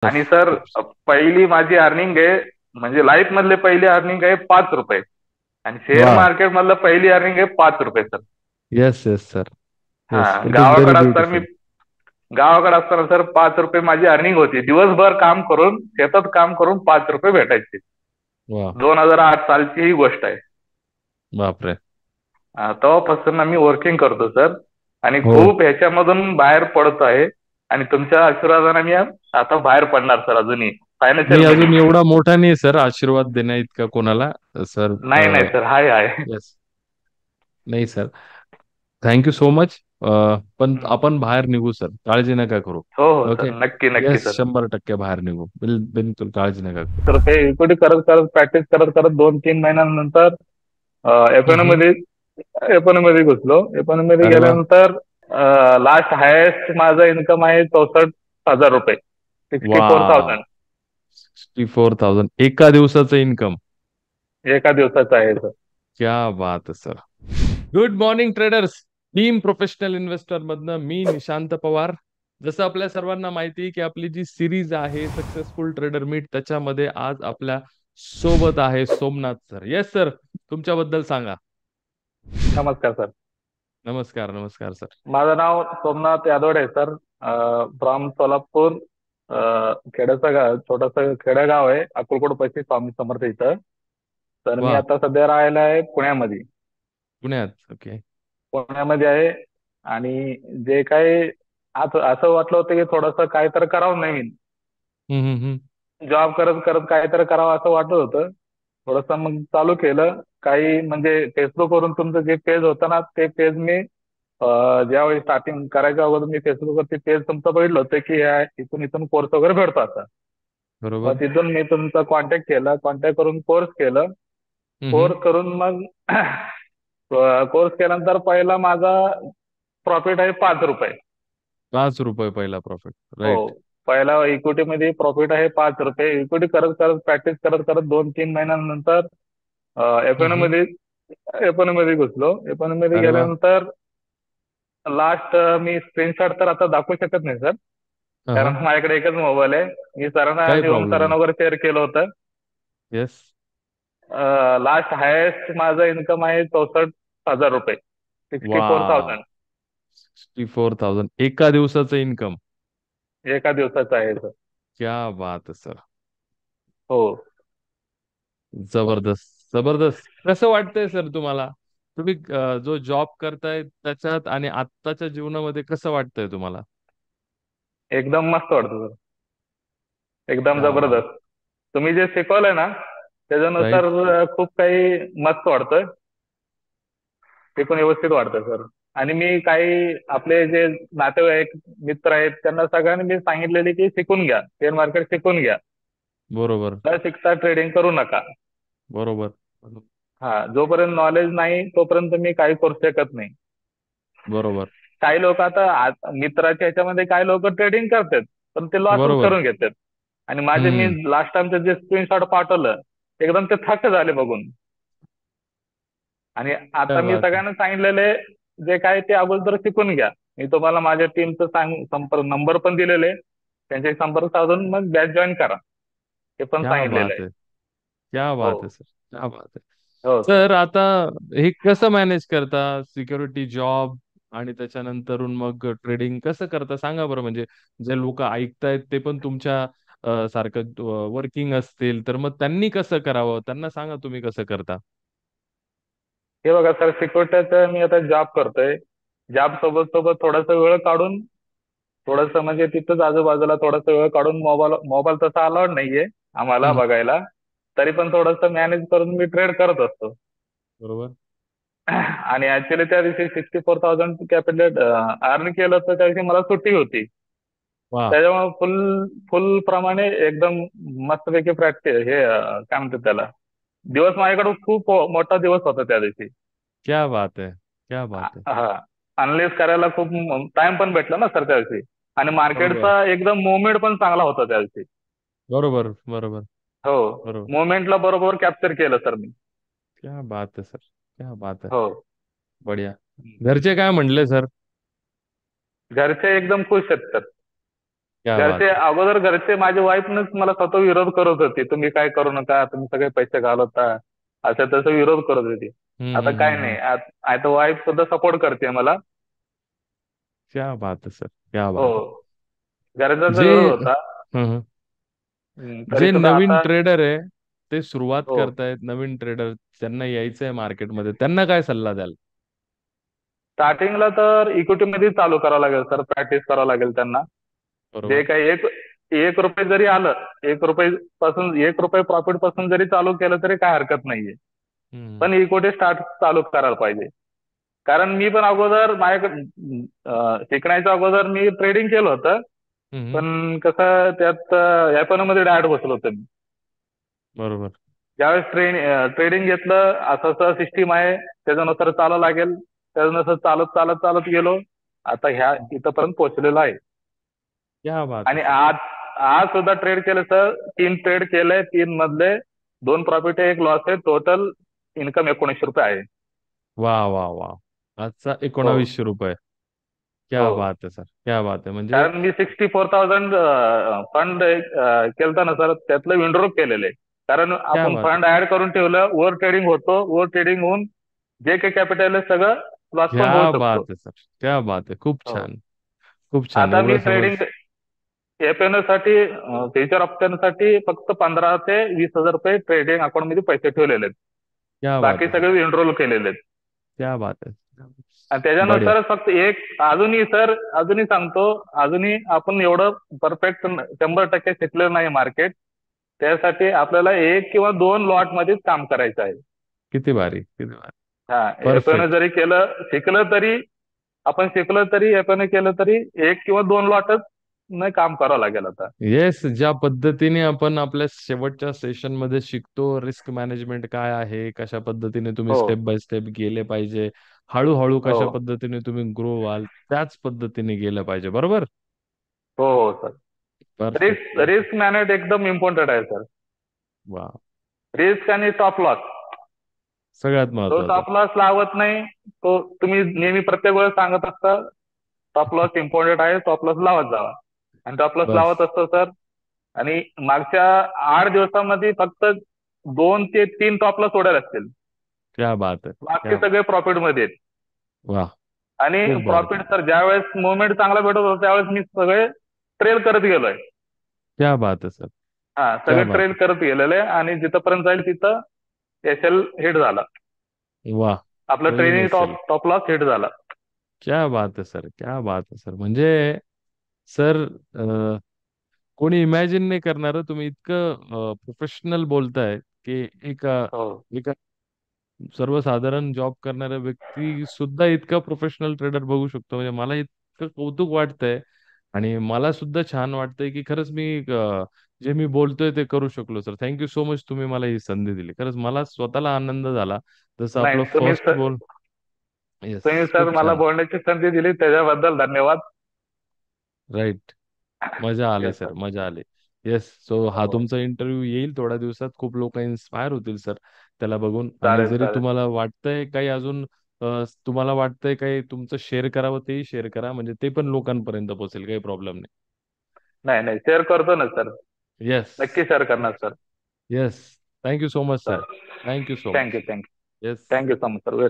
आणि सर पहिली माझी अर्निंग आहे म्हणजे लाईफ मधले पहिली अर्निंग आहे 5 रुपये. आणि शेअर वा. मार्केट मधलं पहिली अर्निंग आहे 5 रुपये सर. Yes yes sir. हा. येस, इट इज व्हेरी गावाकडे असताना मी ब्युटिफुल. गावाकडे असताना सर 5 रुपये माझी अर्निंग होती. दिवसभर काम करून शेतात काम करून 5 रुपये भेटायचे. वा. 2008 सालची ही गोष्ट आहे. बापरे. तेव्हापासून मी वर्किंग करतो सर. आणि हो. खूप ह्याच्यामधून बाहेर पडतो आहे. आणि तुमच्या आशीर्वादाने मी आता बाहेर पडणार सर अजूनही फायनान्शियल मी मनी. अजून एवढा मोठा नाही सर आशीर्वाद देण्या इतका कोणाला. सर. नाही नाही सर, हाय हाय. येस. नाही सर. Thank you so much. पण आपण बाहेर निघू सर, काळजी नका करू. हो हो ओके. सर, नक्की नक्की येस, सर. 100% बाहेर निघू. बिलकुल काळजी नका करू. तर ते इक्विटी करत करत प्रॅक्टिस करत करत 2-3 महिन्यानंतर एफएन हम्म. मध्ये एफएन मध्ये घुसलो. एफएन मध्ये अरे वा. गेल्यानंतर लास्ट हायेस्ट माझं इन्कम आहे 64,000 रुपये. वा. 64,000 64,000 एका दिवसाचं इन्कम. एका दिवसाचं आहे सर. क्या बात है sir. Good morning traders. Team professional investor मधनं मी निशांत पवार. जसं आपल्या सर्वांना माहिती आहे की आपली जी सिरीज आहे सक्सेसफुल ट्रेडर मीट, त्याच्यामध्ये आज आपल्या सोबत आहे सोमनाथ सर. येस सर, तुमच्याबद्दल सांगा. नमस्कार सर. नमस्कार नमस्कार सर. माझं नाव सोमनाथ यादवडे आहे सर. फ्रॉम सोलापूर. खेड्याचं गाव, छोटंसं खेडेगाव आहे अक्कलकोट पैसे स्वामी समर्थ इथं. तर मी वा. आता सध्या राहायला आहे पुण्यामध्ये. पुण्यात. ओके. पुण्यामध्ये आहे. आणि जे काही आज असं वाटलं होतं की थोडंसं काय तर करावं नवीन. हम्म. जॉब करत करत काय तर करावं असं वाटत होतं. थोडंसं मग चालू केलं काही म्हणजे फेसबुकवरून तुमचं जे पेज होतं ना ते पेज मी ज्यावेळी स्टार्टिंग करायच्या अगोदर मी फेसबुकवरती पेज तुमचं बघितलं होतं की इथून इथून कोर्स वगैरे भेटतो आता. मग बरोबर. तिथून मी तुमचा कॉन्टॅक्ट केला. कॉन्टॅक्ट करून कोर्स केलं. हम्म. कोर्स करून मग कोर्स केल्यानंतर पहिला माझा प्रॉफिट आहे 5 रुपये. ₹5 पहिला प्रॉफिट. हो. राईट. पहिला इक्विटी मध्ये प्रॉफिट आहे 5 रुपये. इक्विटी करत करत प्रॅक्टिस करत करत 2-3 महिन्यानंतर एफएन हम्म. मध्ये एफएन मध्ये घुसलो. एफएन मध्ये अरे वा. गेल्यानंतर लास्ट मी स्क्रीनशॉट तर आता दाखवू शकत नाही सर. हा. कारण माझ्याकडे एकच मोबाईल आहे. मी सरांना काही आणि ओम प्रॉब्लेम नाही. सरांना वगैरे शेअर केलं होतं. येस. लास्ट हायेस्ट माझं इन्कम आहे 64,000 रुपये. सिक्स्टी वा. फोर थाउजंड 64,000 एका दिवसाचं इन्कम. एका दिवसाचं आहे सर. क्या बात है सर. हो. जबरदस्त जबरदस्त. कसं वाटतंय सर तुम्हाला? तुम्ही जो जॉब करताय त्याच्यात आणि आत्ताच्या जीवनामध्ये कसं वाटतंय तुम्हाला? एकदम मस्त वाटतं सर. एकदम क्या बात. जबरदस्त. तुम्ही जे शिकवलंय ना त्याच्यानुसार राईट. खूप काही मस्त वाटतं. ते पण व्यवस्थित वाटतं सर. आणि मी काही आपले जे नातेवाईक मित्र आहेत त्यांना सगळ्यांनी मी सांगितलेले की शिकून घ्या, शेअर मार्केट शिकून घ्या. बरोबर. न शिकता ट्रेडिंग करू नका. बरोबर. हा. जोपर्यंत नॉलेज नाही तोपर्यंत मी काही करू शकत नाही. बरोबर. काही लोक आता मित्राच्या ह्याच्यामध्ये काही लोक ट्रेडिंग करतात पण ते लॉसच बरोबर. करून घेतात. आणि माझे मी हम्म. लास्ट टाइमचे जे स्क्रीनशॉट पाठवलं एकदम ते थक्क झाले बघून. आणि आता क्या मी बात है. सगळ्यांना सांगितलेले जे काय ते अगोदर शिकून घ्या. मी तुम्हाला माझ्या टीमचं संपर्क नंबर पण दिलेले. त्यांचे संपर्क साधून मग बॅच जॉईन करा. हे पण क्या सांगितलेलं बात आहे. है. क्या हो. बात है सर. क्या बात है. हो सर. सर आता हे कसं मॅनेज करता? सिक्युरिटी जॉब आणि त्याच्यानंतरून मग ट्रेडिंग कसं करता सांगा बरं? म्हणजे जे लोक ऐकतायत ते पण तुमच्या सारखं वर्किंग असतील, तर मग त्यांनी कसं करावं? त्यांना सांगा तुम्ही कसं करता? हे बघा सर, सिक्युरिटीचं मी आता जॉब करतोय. जॉब सोबत सोबत थोडासा वेळ काढून थोडंसं म्हणजे तिथंच आजूबाजूला थोडासा वेळ काढून मोबाईल मोबाईल तसा अलाउड नाहीये आम्हाला हं. बघायला. तरी पण थोडंसं मॅनेज करून मी ट्रेड करत असतो. बरोबर. आणि ऍक्च्युली त्या दिवशी 64,000 कॅपिटल अर्न केलं तर त्या दिवशी मला सुट्टी होती. वाह! त्याच्यामुळे फुल फुल प्रमाणे एकदम मस्तपैकी प्रॅक्टिस काय म्हणतात त्याला, दिवस माझ्याकडे खूप मोठा दिवस होता त्या दिवशी. क्या बात है! क्या बात है! हा. अनलिस्ट करायला खूप टाइम पण भेटला ना सर त्या दिवशी. आणि बरोबर. मार्केटचा एकदम मुवमेंट पण चांगला होता त्या दिवशी. बरोबर, बरोबर, हो. बरोबर. मुवमेंटला बरोबर कॅप्चर केलं सर मी. क्या बात है सर! क्या बात है! हो. बढिया. घरचे काय म्हटले सर? घरचे एकदम खुश आहेत सर. क्या बात है. घरचे माझी वाईफनच मला स्वतः विरोध करत होती, तुम्ही काय करू नका, तुम्ही सगळे पैसे घालवता, असं तसं विरोध करत होती. आता काय नाही, हम्म. आता वाईफ सुद्धा सपोर्ट करते मला. क्या बात है सर, क्या हो, बात है. घरच्यांचा जे विरोध होता. हं, तरी जे सुद्धा नवीन आता. ट्रेडर आहे ते सुरुवात हो, करतायत, नवीन ट्रेडर त्यांना यायचंय मार्केटमध्ये, त्यांना काय सल्ला द्याल? स्टार्टिंगला तर इक्विटीमध्ये चालू करावं लागेल सर, प्रॅक्टिस करावं लागेल त्यांना. जे बरोबर. काही एक एक रुपये जरी आलं, 1 रुपये पासून, 1 रुपये प्रॉफिट पासून जरी चालू केलं तरी काय हरकत नाहीये. हम्म. पण इक्विटी स्टार्ट चालू करायला पाहिजे. कारण मी पण अगोदर माझ्याकडे शिकण्याच्या अगोदर मी ट्रेडिंग केलं होतं. हम्म. पण कसं त्यात मध्ये डायरेक्ट बसलो होतो मी. बरोबर. ज्यावेळेस ट्रेडिंग घेतलं, असं असं सिस्टीम आहे, त्याच्यानुसार चालावं लागेल, त्याच्यानुसार चालत चालत चालत गेलो, आता ह्या इथंपर्यंत पोहोचलेलो आहे. क्या बात है आणि सर. आज आज सुद्धा ट्रेड केलं सर, 3 ट्रेड केले, 3 मधले 2 प्रॉफिट आहे, 1 लॉस आहे, टोटल इन्कम 1900 रुपये आहे. वा वा वा. आजचा हो, 1900 रुपये. क्या हो. बात है सर, क्या बात है. म्हणजे कारण मी 64,000 फंड केलता ना सर, त्यातलं विंड्रॉ केलेले. कारण क्या आपण बात है. फंड ऍड करून ठेवलं, ओव्हर ट्रेडिंग होतो, ओव्हर ट्रेडिंग होऊन जे काही कॅपिटल आहे सगळं लॉस पण होऊ क्या शकतो. बात है सर, क्या बात है. खूप हो. छान, खूप छान. आता एवढं मी ट्रेडिंग समज. एफएनओ साठी, फ्युचर ऑप्शनसाठी फक्त 15,000 ते 20,000 रुपये ट्रेडिंग अकाउंट मध्ये पैसे ठेवलेले आहेत. क्या बात बाकी है सर, सगळे विड्रॉल केलेले आहेत. क्या बात है. आणि बढिया. त्याच्यानुसार फक्त एक अजूनही सर, अजूनही सांगतो, अजूनही आपण एवढं परफेक्ट 100% शिकलेलं नाही मार्केट. त्यासाठी आपल्याला 1 किंवा 2 लॉट मध्येच काम करायचं आहे. किती भारी, किती भारी. हा, एफएनओ परफेक्ट. जरी केलं, शिकलं तरी एफएनओ केलं तरी 1 किंवा 2 लॉटच नाही काम करावं लागेल आता. येस, ज्या पद्धतीने आपण आपल्या शेवटच्या सेशन मध्ये शिकतो रिस्क मॅनेजमेंट काय आहे, कशा पद्धतीने तुम्ही हो, स्टेप बाय स्टेप गेले पाहिजे, हळूहळू हो, कशा पद्धतीने तुम्ही ग्रो व्हाल, त्याच पद्धतीने गेलं पाहिजे. बरोबर. हो, हो sir. Perfect, risk perfect. Risk manage एकदम इम्पॉर्टंट आहे सर. वा. रिस्क आणि टॉप लॉस. सगळ्यात तो महत्वाचं. टॉप लॉस लावत नाही, तो तुम्ही नेहमी प्रत्येक वेळेस सांगत असता, टॉप लॉस इम्पॉर्टंट आहे, टॉप लॉस लावत जावा. आणि टॉप लॉस लावत बस. असतो सर. आणि मागच्या 8 दिवसामध्ये फक्त 2 ते 3 टॉप लॉस सोडायला असतील. क्या बात है, बाकी क्या बात. सगळे प्रॉफिट मध्ये आहेत. वा. आणि खूप भारी. प्रॉफिट सर, ज्यावेळेस मुवमेंट चांगला भेटत होता त्यावेळेस मी सगळे ट्रेल करत गेलोय. क्या बात है सर, हा, क्या सगळे बात ट्रेल करत गेलेले आणि जिथपर्यंत जाईल तिथं एसएल हिट झाला. है. वा. आपलं ट्रेलिंग ट्रेनिंग असेल. टॉप लॉस हिट झाला. क्या बात है सर, क्या बात है सर. म्हणजे सर, कोणी इमॅजिन नाही करणार तुम्ही इतकं प्रोफेशनल बोलताय की एका हो, एका सर्वसाधारण जॉब करणाऱ्या व्यक्ती सुद्धा इतका प्रोफेशनल ट्रेडर बघू शकतो. म्हणजे मला इतकं कौतुक वाटतंय आणि मला सुद्धा छान वाटतंय की खरंच मी जे मी बोलतोय ते करू शकलो. सर, थँक्यू सो मच, तुम्ही मला ही संधी दिली. खरंच मला स्वतःला आनंद झाला. जसं नाही, आपलं फर्स्ट बोल. तुम्ही येस, सर खूप मला छान. बोलण्याची संधी दिली त्याच्याबद्दल धन्यवाद. राईट. मजा आली येस सर, सर. मजा आली. येस, सो हा हो, तुमचा इंटरव्ह्यू येईल थोड्या दिवसात. खूप लोक इन्स्पायर होतील सर त्याला बघून. आणि चालेल, जरी चालेल. तुम्हाला वाटतंय काही अजून, तुम्हाला वाटतंय काही तुमचं शेअर करावं, तेही शेअर करा. म्हणजे ते पण लोकांपर्यंत पोहोचेल, काही प्रॉब्लेम नाही. नाही, नाही, शेअर करतो ना सर. येस. नक्की शेअर खूप करणार छान. Sir. Yes. Thank you so much sir. Sir, thank you so thank you, much. Thank you. Yes. Thank you so much sir.